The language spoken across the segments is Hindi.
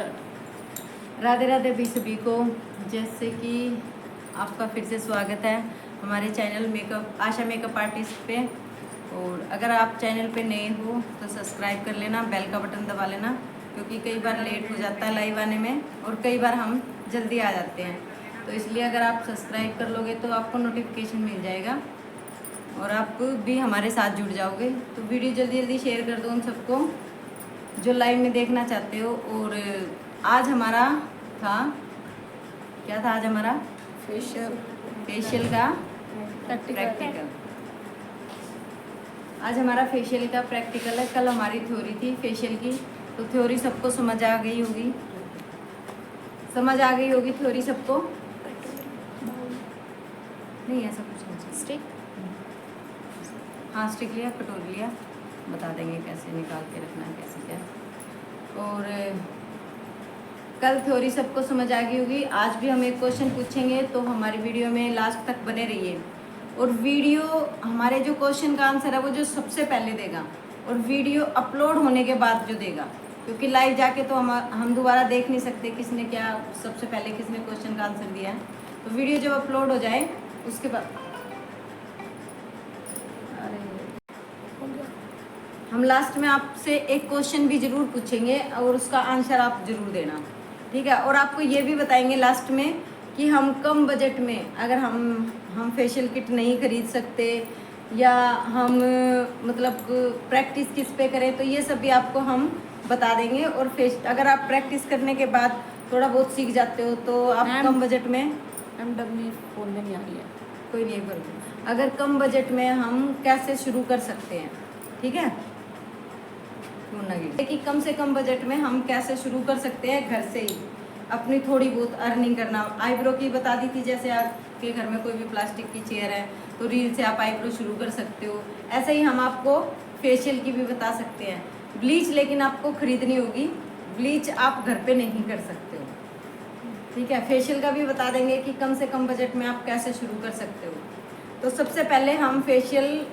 स्टार्ट। राधे राधे भी सभी को। जैसे कि आपका फिर से स्वागत है हमारे चैनल मेकअप आशा मेकअप आर्टिस्ट पे। और अगर आप चैनल पे नए हो तो सब्सक्राइब कर लेना, बेल का बटन दबा लेना, क्योंकि कई बार लेट हो जाता है लाइव आने में और कई बार हम जल्दी आ जाते हैं। तो इसलिए अगर आप सब्सक्राइब कर लोगे तो आपको नोटिफिकेशन मिल जाएगा और आप भी हमारे साथ जुड़ जाओगे। तो वीडियो जल्दी जल्दी शेयर कर दो उन सबको जो लाइव में देखना चाहते हो। और आज हमारा था, क्या था आज हमारा? फेशियल का प्रैक्टिकल। आज हमारा फेशियल का प्रैक्टिकल है। कल हमारी थ्योरी थी फेशियल की, तो थ्योरी सबको समझ आ गई होगी, थ्योरी सबको? नहीं ऐसा कुछ नहीं। स्टिक, हाँ स्टिक लिया, कटोरी लिया, बता देंगे कैसे निकाल के रखना है, कैसे क्या। और कल थ्योरी सबको समझ आ गई होगी। आज भी हम एक क्वेश्चन पूछेंगे, तो हमारी वीडियो में लास्ट तक बने रहिए। और वीडियो हमारे जो क्वेश्चन का आंसर है वो जो सबसे पहले देगा, और वीडियो अपलोड होने के बाद जो देगा, क्योंकि लाइव जाके तो हम दोबारा देख नहीं सकते किसने क्या सबसे पहले किसने क्वेश्चन का आंसर दिया है। तो वीडियो जब अपलोड हो जाए उसके बाद हम लास्ट में आपसे एक क्वेश्चन भी जरूर पूछेंगे और उसका आंसर आप जरूर देना, ठीक है। और आपको ये भी बताएंगे लास्ट में कि हम कम बजट में, अगर हम फेशियल किट नहीं खरीद सकते या हम मतलब प्रैक्टिस किस पे करें, तो ये सब भी आपको हम बता देंगे। और अगर आप प्रैक्टिस करने के बाद थोड़ा बहुत सीख जाते हो तो आप कम बजट में बोलने नहीं आ रही है, कोई नहीं करो। अगर कम बजट में हम कैसे शुरू कर सकते हैं, ठीक है, कि कम से कम बजट में हम कैसे शुरू कर सकते हैं घर से ही अपनी थोड़ी बहुत अर्निंग करना। आईब्रो की बता दी थी, जैसे आपके घर में कोई भी प्लास्टिक की चेयर है तो रील से आप आईब्रो शुरू कर सकते हो। ऐसे ही हम आपको फेशियल की भी बता सकते हैं। ब्लीच लेकिन आपको खरीदनी होगी, ब्लीच आप घर पे नहीं कर सकते हो, ठीक है। फेशियल का भी बता देंगे कि कम से कम बजट में आप कैसे शुरू कर सकते हो। तो सबसे पहले हम फेशियल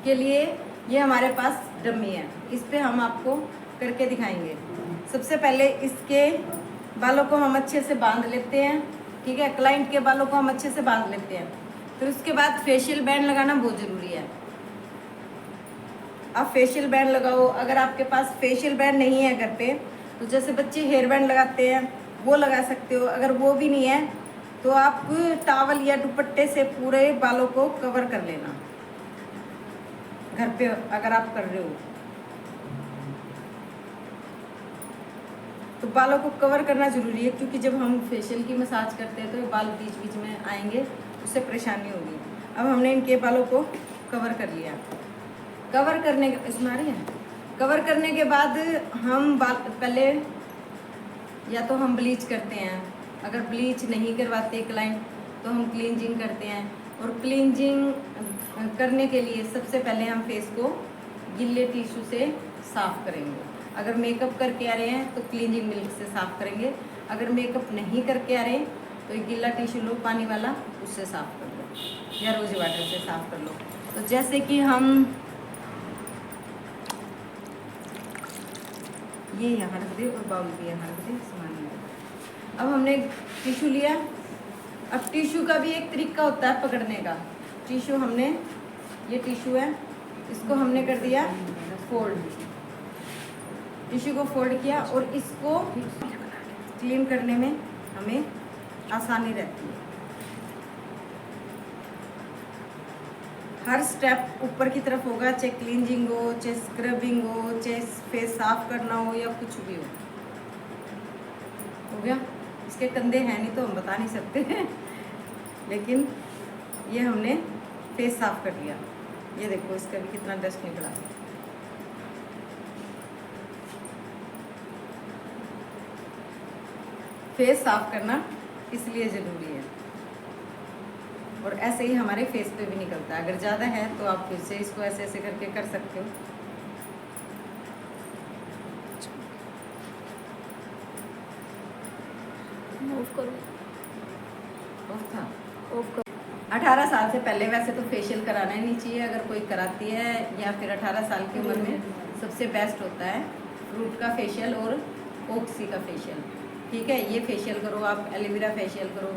के लिए ये हमारे पास डमी है, इस पे हम आपको करके दिखाएंगे। सबसे पहले इसके बालों को हम अच्छे से बांध लेते हैं, ठीक है। क्लाइंट के बालों को हम अच्छे से बांध लेते हैं। फिर उसके बाद फेशियल बैंड लगाना बहुत ज़रूरी है। आप फेशियल बैंड लगाओ। अगर आपके पास फेशियल बैंड नहीं है घर पे, तो जैसे बच्चे हेयर बैंड लगाते हैं वो लगा सकते हो। अगर वो भी नहीं है तो आप टॉवल या दुपट्टे से पूरे बालों को कवर कर लेना घर पे, अगर आप कर रहे हो तो बालों को कवर करना जरूरी है, क्योंकि जब हम फेशियल की मसाज करते हैं तो बाल बीच बीच में आएंगे, उससे परेशानी होगी। अब हमने इनके बालों को कवर कर लिया। कवर करने इसमें आ रही है, कवर करने के बाद हम बाल पहले या तो हम ब्लीच करते हैं, अगर ब्लीच नहीं करवाते क्लाइंट तो हम क्लींजिंग करते हैं। और क्लींजिंग करने के लिए सबसे पहले हम फेस को गिल्ले टिश्यू से साफ़ करेंगे। अगर मेकअप करके आ रहे हैं तो क्लींजिंग मिल्क से साफ़ करेंगे। अगर मेकअप नहीं करके आ रहे तो एक गिल्ला टिश्यू लो पानी वाला, उससे साफ़ कर लो या रोज वाटर से साफ़ कर लो। तो जैसे कि हम ये यहाँ रख दे और बाउल भी यहाँ रख दे, सामान में। अब हमने टिश्यू लिया। अब टिश्यू का भी एक तरीका होता है पकड़ने का। टिश्यू हमने, ये टिश्यू है, इसको हमने कर दिया फोल्ड, टिश्यू को फोल्ड किया और इसको क्लीन करने में हमें आसानी रहती है। हर स्टेप ऊपर की तरफ होगा, चाहे क्लींजिंग हो, चाहे स्क्रबिंग हो, चाहे फेस साफ करना हो या कुछ भी हो गया। इसके कंधे हैं नहीं तो हम बता नहीं सकते लेकिन ये हमने फेस साफ कर लिया। ये देखो इसका भी कितना डस्ट निकला। फेस साफ करना इसलिए ज़रूरी है। और ऐसे ही हमारे फेस पे भी निकलता है। अगर ज़्यादा है तो आप फिर से इसको ऐसे ऐसे करके कर सकते हो। ऑफ करो, ऑफ था, ऑफ करो। 18 साल से पहले वैसे तो फेशियल कराना ही नहीं चाहिए अगर कोई कराती है, या फिर 18 साल की उम्र में सबसे बेस्ट होता है फ्रूट का फेशियल और ऑक्सी का फेशियल। ठीक है, ये फेशियल करो आप, एलोवेरा फेशियल करो।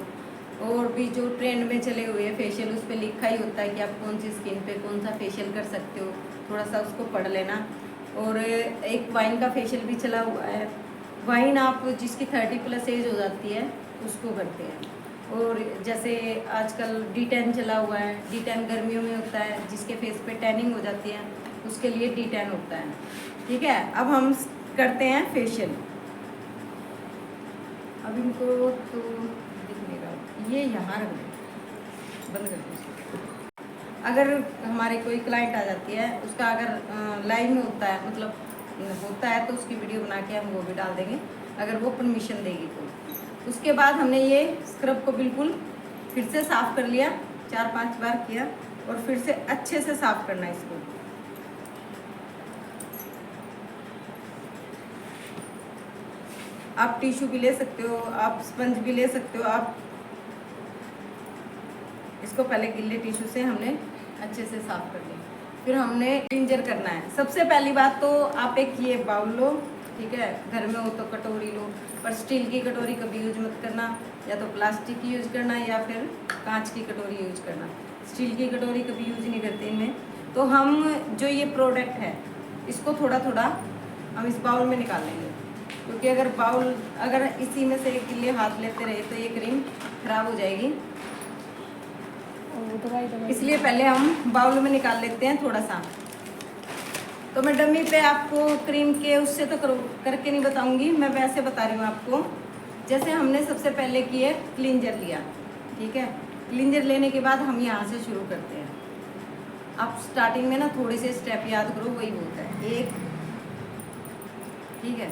और भी जो ट्रेंड में चले हुए हैं फेशियल, उस पर लिखा ही होता है कि आप कौन सी स्किन पे कौन सा फेशियल कर सकते हो, थोड़ा सा उसको पढ़ लेना। और एक वाइन का फेशियल भी चला हुआ है। वाइन आप जिसकी 30+ एज हो जाती है उसको करते हैं। और जैसे आजकल D10 चला हुआ है, D10 गर्मियों में होता है, जिसके फेस पे टैनिंग हो जाती है उसके लिए D10 होता है। ठीक है, अब हम करते हैं फेशियल। अब इनको तो दिख नहीं रहा, ये यहाँ रख दो, बंद कर दो इसको। अगर हमारे कोई क्लाइंट आ जाती है, उसका अगर लाइव में होता है, मतलब होता है, तो उसकी वीडियो बना के हम वो भी डाल देंगे अगर वो परमिशन देगी तो। उसके बाद हमने ये स्क्रब को बिल्कुल फिर से साफ़ कर लिया, 4-5 बार किया और फिर से अच्छे से साफ़ करना है इसको। आप टिश्यू भी ले सकते हो, आप स्पंज भी ले सकते हो। आप इसको पहले गिल्ले टिश्यू से हमने अच्छे से साफ़ कर लिया, फिर हमने क्लींजर करना है। सबसे पहली बात तो आप एक ये बाउल लो, ठीक है, घर में हो तो कटोरी लो, पर स्टील की कटोरी कभी यूज मत करना, या तो प्लास्टिक की यूज करना या फिर कांच की कटोरी यूज करना। स्टील की कटोरी कभी यूज नहीं करते इनमें। तो हम जो ये प्रोडक्ट है इसको थोड़ा थोड़ा हम इस बाउल में निकाल लेंगे, क्योंकि अगर इसी में से एक गिल्ले हाथ लेते रहे तो ये क्रीम खराब हो जाएगी। इसलिए पहले हम बाउल में निकाल लेते हैं थोड़ा सा। तो मैं डमी पे आपको क्रीम के उससे तो करके नहीं बताऊंगी, मैं वैसे बता रही हूँ आपको। जैसे हमने सबसे पहले किए क्लींजर लिया, ठीक है, क्लींजर लेने के बाद हम यहाँ से शुरू करते हैं। आप स्टार्टिंग में ना थोड़े से स्टेप याद करो, वही होता है। 1, ठीक है,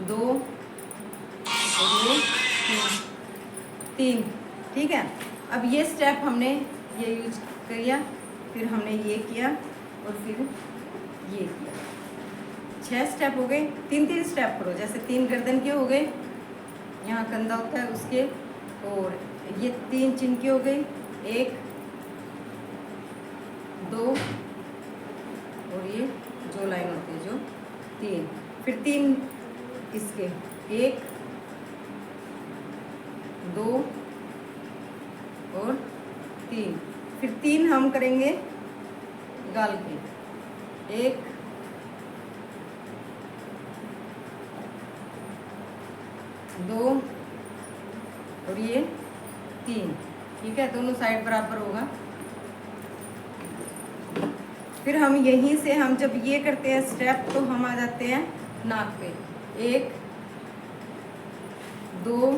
2 और ये 3, ठीक है। अब ये स्टेप हमने ये यूज किया, फिर हमने ये किया और फिर ये किया। 6 स्टेप हो गए। 3-3 स्टेप करो, जैसे 3 गर्दन के हो गए, यहाँ कंधा होता है उसके, और ये 3 चिन के हो गए, 1, 2 और ये जो लाइन होती है जो 3, फिर 3 इसके, 1, 2 और 3, फिर 3 हम करेंगे गाल के, 1, 2 और ये 3, ठीक है, दोनों साइड बराबर होगा। फिर हम यहीं से हम जब ये करते हैं स्टेप तो हम आ जाते हैं नाक पे, 1, 2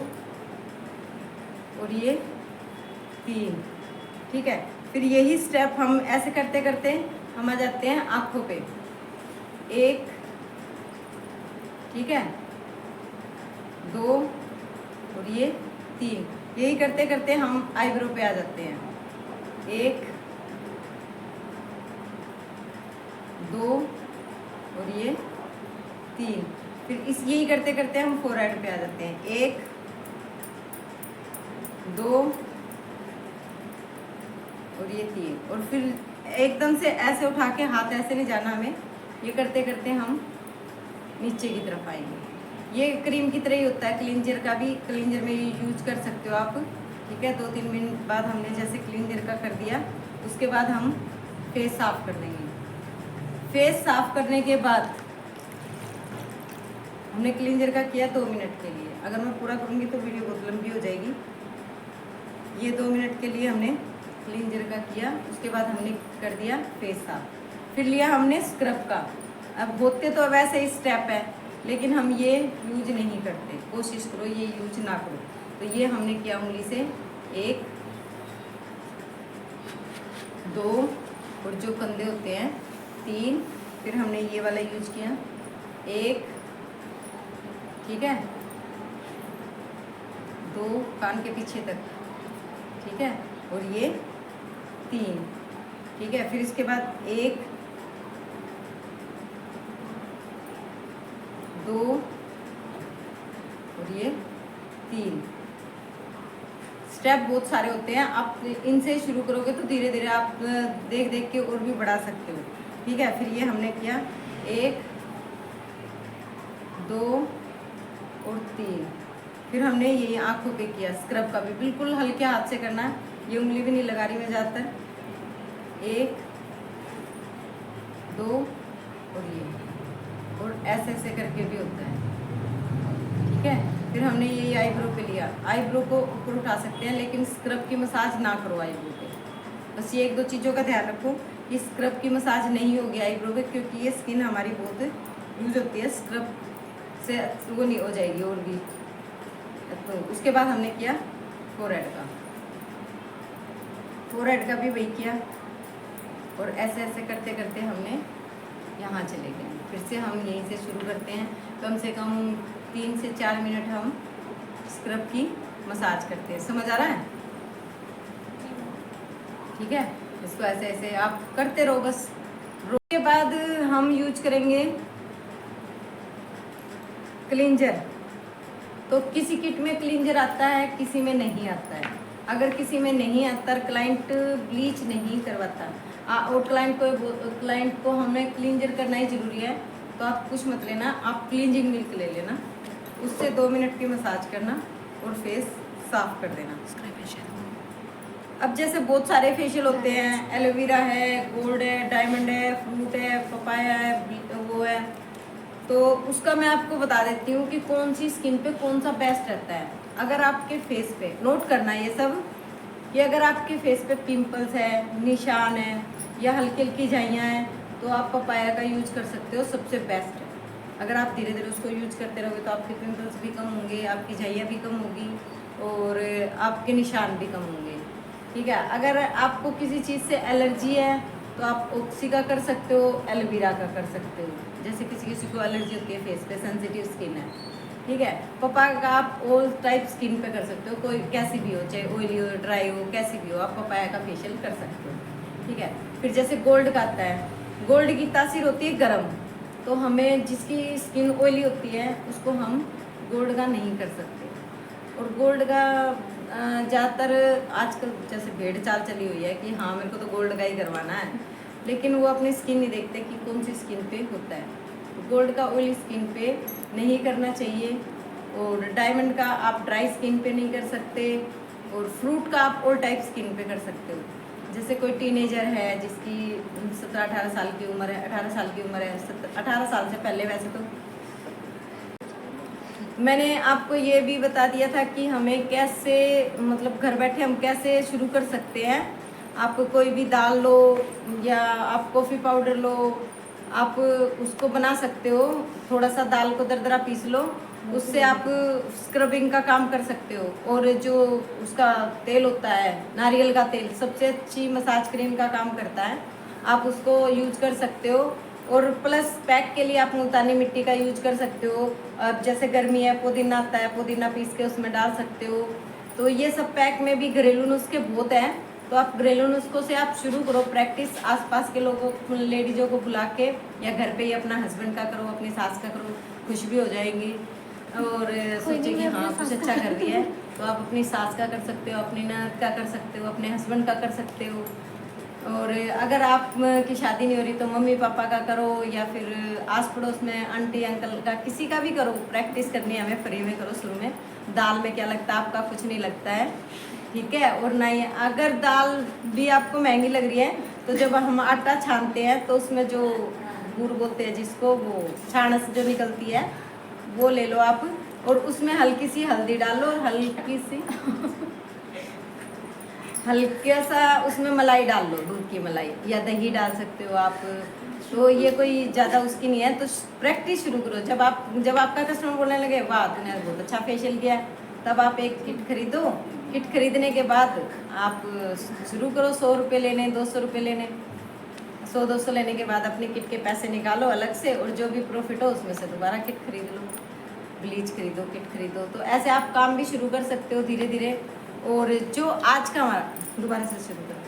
और ये 3, ठीक है। फिर यही स्टेप हम ऐसे करते करते हम आ जाते हैं आँखों पे, 1, ठीक है, 2 और ये 3, यही करते करते हम आईब्रो पे आ जाते हैं, 1, 2 और ये 3, फिर यही करते करते हम फोरहेड पे आ जाते हैं, 1, 2 और ये 3, और फिर एकदम से ऐसे उठा के हाथ ऐसे नहीं जाना हमें, ये करते करते हम नीचे की तरफ आएंगे। ये क्रीम की तरह ही होता है, क्लींजर का भी, क्लींजर में यूज कर सकते हो आप, ठीक है। 2-3 मिनट बाद हमने जैसे क्लींजर का कर दिया, उसके बाद हम फेस साफ कर देंगे। फेस साफ करने के बाद हमने क्लींजर का किया 2 मिनट के लिए, अगर मैं पूरा करूँगी तो वीडियो बहुत लंबी हो जाएगी। ये 2 मिनट के लिए हमने क्लींजर का किया, उसके बाद हमने कर दिया फेस साफ। फिर लिया हमने स्क्रब का। अब होते तो वैसे ही स्टेप है, लेकिन हम ये यूज नहीं करते, कोशिश करो ये यूज ना करो। तो ये हमने किया उंगली से, 1, 2 और जो कंधे होते हैं 3, फिर हमने ये वाला यूज किया, 1, ठीक है, 2 कान के पीछे तक, ठीक है, और ये 3, ठीक है। फिर इसके बाद 1, 2 और ये 3 स्टेप बहुत सारे होते हैं। आप इनसे शुरू करोगे तो धीरे धीरे आप देख देख के और भी बढ़ा सकते हो, ठीक है। फिर ये हमने किया 1, 2 और 3। फिर हमने ये आंखों पे किया। स्क्रब का भी बिल्कुल हल्के हाथ से करना है, ये उंगली भी नहीं लगा रही मैं ज़्यादातर। 1 2 और ये, और ऐसे ऐसे करके भी होता है, ठीक है। फिर हमने ये आईब्रो पे लिया। आईब्रो को ऊपर उठा सकते हैं, लेकिन स्क्रब की मसाज ना करो आईब्रो पे। बस ये 1-2 चीज़ों का ध्यान रखो कि स्क्रब की मसाज नहीं होगी आईब्रो पे, क्योंकि ये स्किन हमारी बहुत यूज होती है, स्क्रब से वो नहीं हो जाएगी और भी। तो उसके बाद हमने किया फोरहेड का। फोरहेड का भी वही किया, और ऐसे ऐसे करते करते हमने यहाँ चले गए। फिर से हम यहीं से शुरू करते हैं। कम से कम 3 से 4 मिनट हम स्क्रब की मसाज करते हैं। समझ आ रहा है? ठीक है, इसको ऐसे ऐसे आप करते रहो बस। उसके बाद हम यूज करेंगे क्लींजर। तो किसी किट में क्लींजर आता है, किसी में नहीं आता है। अगर किसी में नहीं आता, क्लाइंट ब्लीच नहीं करवाता और क्लाइंट को हमें क्लींजर करना ही ज़रूरी है, तो आप कुछ मत लेना, आप क्लींजिंग मिल्क ले लेना, उससे 2 मिनट की मसाज करना और फेस साफ कर देना। अब जैसे बहुत सारे फेशियल होते हैं, एलोवेरा है, गोल्ड है, डायमंड है, फ्रूट है, पपाया है, वो है, तो उसका मैं आपको बता देती हूँ कि कौन सी स्किन पे कौन सा बेस्ट रहता है। अगर आपके फेस पे, नोट करना ये सब, कि अगर आपके फेस पे पिंपल्स है, निशान है या हल्की हल्की झाइयाँ हैं, तो आप पपाया का यूज कर सकते हो, सबसे बेस्ट है। अगर आप धीरे धीरे उसको यूज करते रहोगे तो आपके पिंपल्स भी कम होंगे, आपकी झाइयाँ भी कम होगी और आपके निशान भी कम होंगे, ठीक है। अगर आपको किसी चीज़ से एलर्जी है तो आप ऑक्सी का कर सकते हो, एलोवेरा का कर सकते हो। जैसे किसी किसी को एलर्जी होती है, फेस पे सेंसिटिव स्किन है, ठीक है। पपाया का आप ऑल टाइप स्किन पे कर सकते हो, कोई कैसी भी हो, चाहे ऑयली हो, ड्राई हो, कैसी भी हो, आप पपाया का फेशियल कर सकते हो, ठीक है। फिर जैसे गोल्ड का आता है, गोल्ड की तासीर होती है गर्म, तो हमें जिसकी स्किन ऑयली होती है उसको हम गोल्ड का नहीं कर सकते। और गोल्ड का ज़्यादातर आजकल जैसे भेड़ चाल चली हुई है कि हाँ मेरे को तो गोल्ड का ही करवाना है, लेकिन वो अपनी स्किन नहीं देखते कि कौन सी स्किन पे होता है। तो गोल्ड का ऑयली स्किन पे नहीं करना चाहिए, और डायमंड का आप ड्राई स्किन पे नहीं कर सकते, और फ्रूट का आप ऑल टाइप स्किन पे कर सकते हो। जैसे कोई टीनेजर है जिसकी 17-18 साल की उम्र है, 18 साल की उम्र है, 18 साल से पहले वैसे तो मैंने आपको ये भी बता दिया था कि हमें कैसे, मतलब घर बैठे हम कैसे शुरू कर सकते हैं। आप कोई भी दाल लो या आप कॉफ़ी पाउडर लो, आप उसको बना सकते हो। थोड़ा सा दाल को दरदरा पीस लो, उससे आप स्क्रबिंग का काम कर सकते हो। और जो उसका तेल होता है, नारियल का तेल, सबसे अच्छी मसाज क्रीम का काम करता है, आप उसको यूज कर सकते हो। और प्लस पैक के लिए आप मुल्तानी मिट्टी का यूज कर सकते हो। अब जैसे गर्मी है, पुदीना आता है, पुदीना पीस के उसमें डाल सकते हो। तो ये सब पैक में भी घरेलू नुस्खे बहुत हैं, तो आप घरेलू नुस्खों से आप शुरू करो प्रैक्टिस। आसपास के लोगों, लेडीजों को बुला के, या घर पे ही अपना हस्बैंड का करो, अपनी सास का करो, खुश भी हो जाएंगी और सोचे कि हाँ कुछ अच्छा कर रही है। तो आप अपनी सास का कर सकते हो, अपनी ननद का कर सकते हो, अपने हस्बैंड का कर सकते हो। और अगर आप की शादी नहीं हो रही तो मम्मी पापा का करो, या फिर आस पड़ोस में आंटी अंकल का, किसी का भी करो। प्रैक्टिस करनी है हमें, फ्री में करो शुरू में। दाल में क्या लगता है, आपका कुछ नहीं लगता है, ठीक है। और नहीं, अगर दाल भी आपको महंगी लग रही है तो जब हम आटा छानते हैं तो उसमें जो गुड़ बोलते हैं जिसको, वो छानस जो निकलती है वो ले लो आप, और उसमें हल्की सी हल्दी डालो और हल्की सी हल्का सा उसमें मलाई डाल लो, दूध की मलाई या दही डाल सकते हो आप। तो ये कोई ज़्यादा उसकी नहीं है। तो प्रैक्टिस शुरू करो। जब आपका कस्टमर बोलने लगे वाह तूने बहुत अच्छा फेशियल किया, तब आप एक किट खरीदो। किट खरीदने के बाद आप शुरू करो 100 रुपये लेने, 200 रुपये लेने। 100-200 लेने के बाद अपनी किट के पैसे निकालो अलग से, और जो भी प्रॉफिट हो उसमें से दोबारा किट खरीद लो, ब्लीच खरीदो, किट खरीदो। तो ऐसे आप काम भी शुरू कर सकते हो धीरे धीरे। और जो आज का हमारा, दोबारा से शुरू करो।